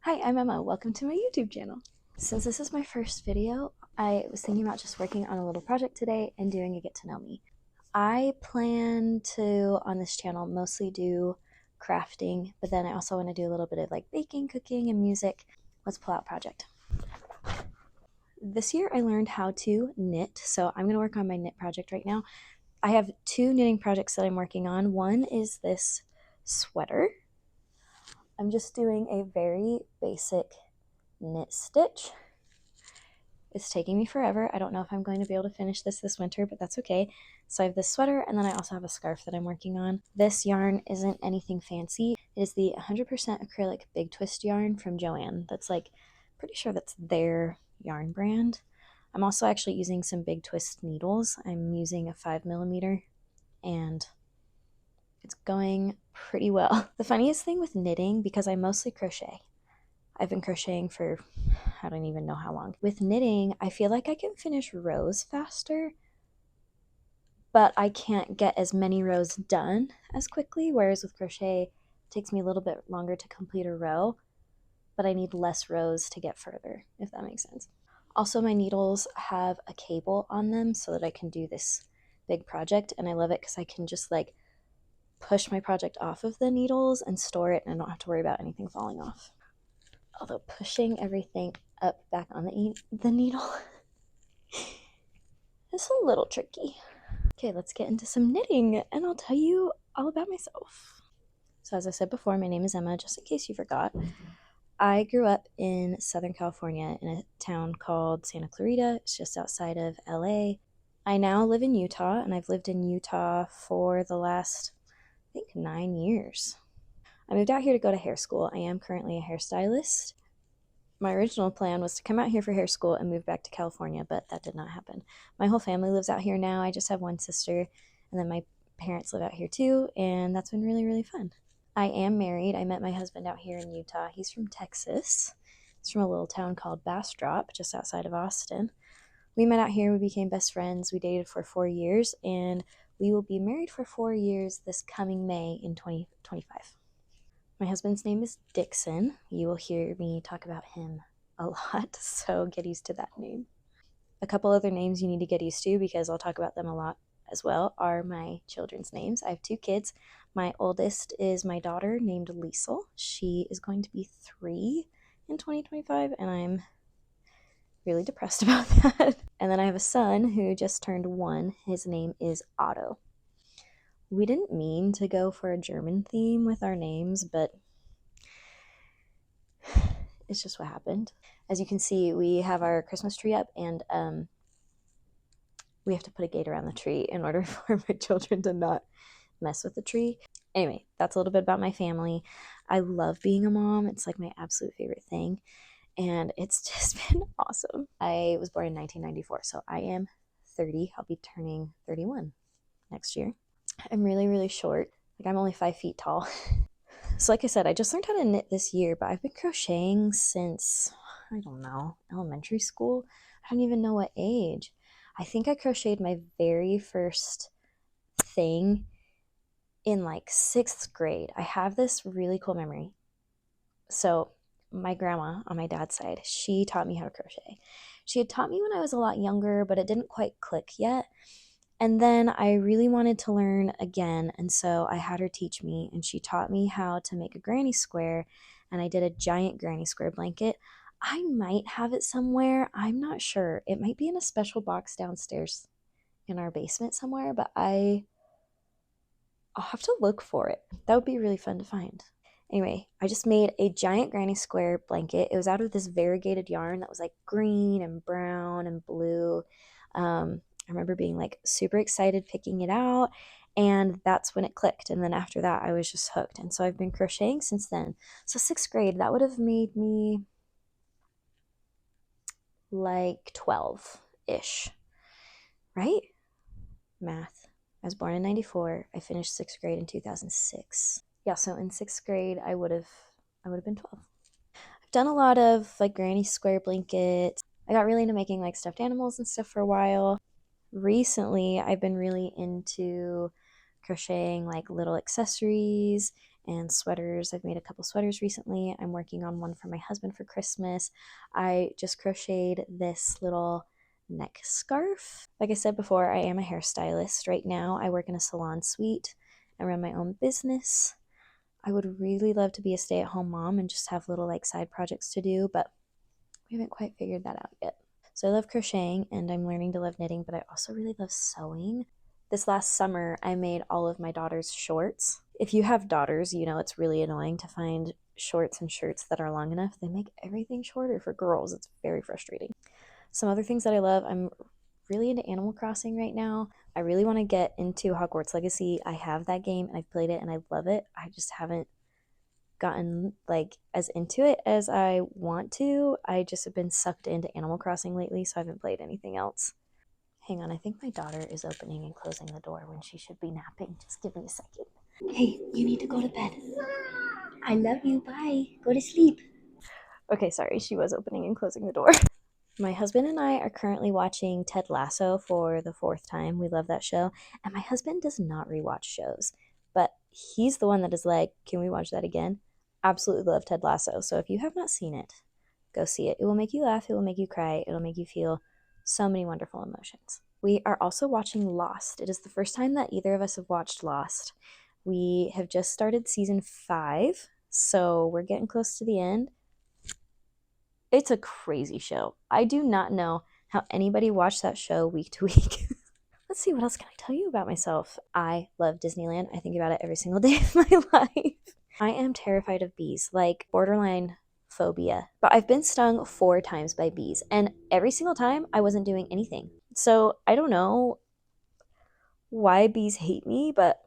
Hi, I'm Emma. Welcome to my YouTube channel. Since this is my first video, I was thinking about just working on a little project today and doing a get to know me. I plan to, on this channel, mostly do crafting, but then I also want to do a little bit of like baking, cooking, and music. Let's pull out project. This year I learned how to knit, so I'm going to work on my knit project right now. I have two knitting projects that I'm working on. One is this sweater. I'm just doing a very basic knit stitch. It's taking me forever. I don't know if I'm going to be able to finish this winter, but that's okay. So I have this sweater, and then I also have a scarf that I'm working on. This yarn isn't anything fancy. It is the 100% acrylic Big Twist yarn from Joann. That's like, pretty sure that's their yarn brand. I'm also actually using some Big Twist needles. I'm using a 5mm, and it's going pretty well. The funniest thing with knitting, because I mostly crochet, I've been crocheting for I don't even know how long. With knitting, I feel like I can finish rows faster, but I can't get as many rows done as quickly, whereas with crochet, it takes me a little bit longer to complete a row, but I need less rows to get further, if that makes sense. Also, my needles have a cable on them so that I can do this big project, and I love it because I can just like push my project off of the needles and store it, and I don't have to worry about anything falling off. Although pushing everything up back on the needle is a little tricky. Okay, let's get into some knitting and I'll tell you all about myself. So as I said before, my name is Emma, just in case you forgot. I grew up in Southern California in a town called Santa Clarita. It's just outside of LA. I now live in Utah, and I've lived in Utah for the last, I think, 9 years. I moved out here to go to hair school. I am currently a hairstylist. My original plan was to come out here for hair school and move back to California, but that did not happen. My whole family lives out here now. I just have one sister, and then my parents live out here too, and that's been really, really fun. I am married. I met my husband out here in Utah. He's from Texas. He's from a little town called Bastrop, just outside of Austin. We met out here. We became best friends. We dated for 4 years, and we will be married for 4 years this coming May in 2025. My husband's name is Dixon. You will hear me talk about him a lot, so get used to that name. A couple other names you need to get used to, because I'll talk about them a lot as well, are my children's names. I have 2 kids. My oldest is my daughter named Liesel. She is going to be 3 in 2025, and I'm really depressed about that. And then I have a son who just turned 1. His name is Otto. We didn't mean to go for a German theme with our names, but it's just what happened. As you can see, we have our Christmas tree up, and we have to put a gate around the tree in order for my children to not mess with the tree. Anyway, that's a little bit about my family. I love being a mom. It's like my absolute favorite thing, and it's just been awesome. I was born in 1994, so I am 30. I'll be turning 31 next year. I'm really, really short. Like, I'm only 5 feet tall. So like I said, I just learned how to knit this year, but I've been crocheting since, I don't know, elementary school. I don't even know what age. I think I crocheted my very first thing in like 6th grade. I have this really cool memory. So my grandma on my dad's side, she taught me how to crochet. She had taught me when I was a lot younger, but it didn't quite click yet. And then I really wanted to learn again, and so I had her teach me, and she taught me how to make a granny square, and I did a giant granny square blanket. I might have it somewhere. I'm not sure. It might be in a special box downstairs in our basement somewhere, but I'll have to look for it. That would be really fun to find. Anyway, I just made a giant granny square blanket. It was out of this variegated yarn that was like green and brown and blue. I remember being like super excited picking it out, and that's when it clicked. And then after that, I was just hooked. And so I've been crocheting since then. So 6th grade, that would have made me like 12-ish, right? Math. I was born in 94. I finished 6th grade in 2006. Yeah, so in 6th grade, I would have been 12. I've done a lot of like granny square blankets. I got really into making like stuffed animals and stuff for a while. Recently, I've been really into crocheting like little accessories and sweaters. I've made a couple sweaters recently. I'm working on one for my husband for Christmas. I just crocheted this little neck scarf. Like I said before, I am a hairstylist. Right now, I work in a salon suite. I run my own business. I would really love to be a stay-at-home mom and just have little like side projects to do, but we haven't quite figured that out yet. So I love crocheting and I'm learning to love knitting, but I also really love sewing. This last summer, I made all of my daughter's shorts. If you have daughters, you know it's really annoying to find shorts and shirts that are long enough. They make everything shorter for girls. It's very frustrating. Some other things that I love, I'm really into Animal Crossing right now. I really want to get into Hogwarts Legacy. I have that game and I've played it and I love it. I just haven't gotten like as into it as I want to. I just have been sucked into Animal Crossing lately, so I haven't played anything else. Hang on, I think my daughter is opening and closing the door when she should be napping. Just give me a second. Hey, you need to go to bed. I love you. Bye. Go to sleep. Okay, sorry, she was opening and closing the door. My husband and I are currently watching Ted Lasso for the 4th time. We love that show. And my husband does not rewatch shows, but he's the one that is like, can we watch that again? Absolutely love Ted Lasso. So if you have not seen it, go see it. It will make you laugh. It will make you cry. It'll make you feel so many wonderful emotions. We are also watching Lost. It is the first time that either of us have watched Lost. We have just started season 5, so we're getting close to the end. It's a crazy show. I do not know how anybody watched that show week to week. Let's see, what else can I tell you about myself? I love Disneyland. I think about it every single day of my life. I am terrified of bees, like borderline phobia. But I've been stung 4 times by bees, and every single time I wasn't doing anything. So I don't know why bees hate me, but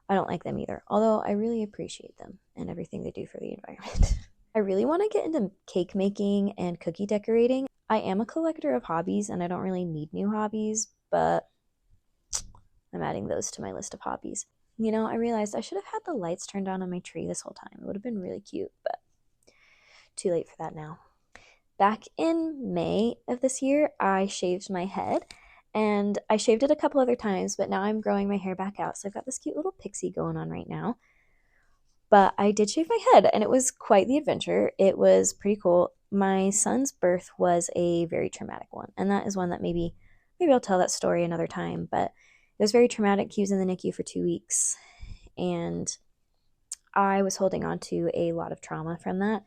I don't like them either. Although I really appreciate them and everything they do for the environment. I really want to get into cake making and cookie decorating. I am a collector of hobbies and I don't really need new hobbies, but I'm adding those to my list of hobbies. You know, I realized I should have had the lights turned on my tree this whole time. It would have been really cute, but too late for that now. Back in May of this year, I shaved my head, and I shaved it a couple other times, but now I'm growing my hair back out. So I've got this cute little pixie going on right now. But I did shave my head, and it was quite the adventure. It was pretty cool. My son's birth was a very traumatic one, and that is one that maybe I'll tell that story another time, but it was very traumatic. He was in the NICU for 2 weeks, and I was holding on to a lot of trauma from that.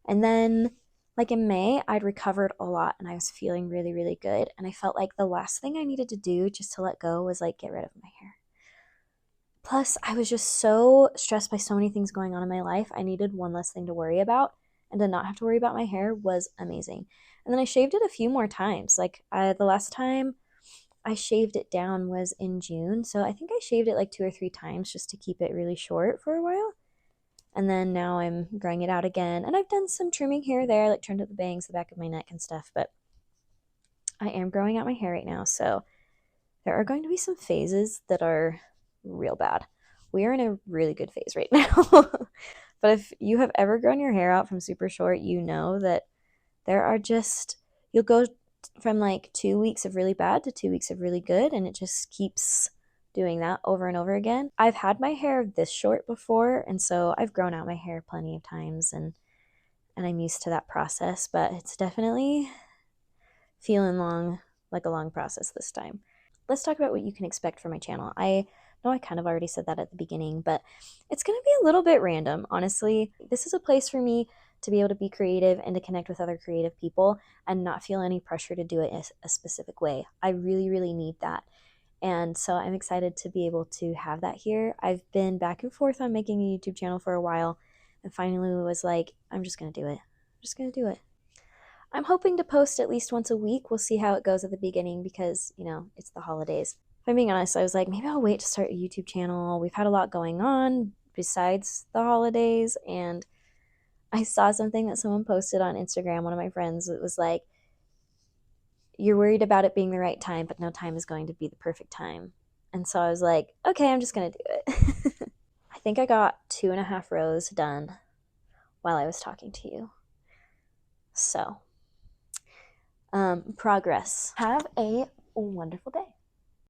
And then, like in May, I'd recovered a lot and I was feeling really, really good. And I felt like the last thing I needed to do just to let go was like get rid of my hair. Plus, I was just so stressed by so many things going on in my life. I needed one less thing to worry about, and to not have to worry about my hair was amazing. And then I shaved it a few more times. The last time I shaved it down was in June. So I think I shaved it like 2 or 3 times just to keep it really short for a while. And then now I'm growing it out again. And I've done some trimming here or there, like trimmed up the bangs, the back of my neck and stuff. But I am growing out my hair right now. So there are going to be some phases that are real bad. We are in a really good phase right now. But if you have ever grown your hair out from super short, you know that there are just, you'll go from like 2 weeks of really bad to 2 weeks of really good. And it just keeps doing that over and over again. I've had my hair this short before, and so I've grown out my hair plenty of times, and I'm used to that process, but it's definitely feeling like a long process this time. Let's talk about what you can expect from my channel. I know I kind of already said that at the beginning, but it's going to be a little bit random, honestly. This is a place for me to be able to be creative and to connect with other creative people and not feel any pressure to do it a specific way. I really, really need that. And so I'm excited to be able to have that here. I've been back and forth on making a YouTube channel for a while, and finally was like, I'm just going to do it. I'm just going to do it. I'm hoping to post at least once a week. We'll see how it goes at the beginning because, you know, it's the holidays. If I'm being honest, I was like, maybe I'll wait to start a YouTube channel. We've had a lot going on besides the holidays, and I saw something that someone posted on Instagram, one of my friends. It was like, you're worried about it being the right time, but no time is going to be the perfect time. And so I was like, okay, I'm just going to do it. I think I got 2.5 rows done while I was talking to you. So, progress. Have a wonderful day.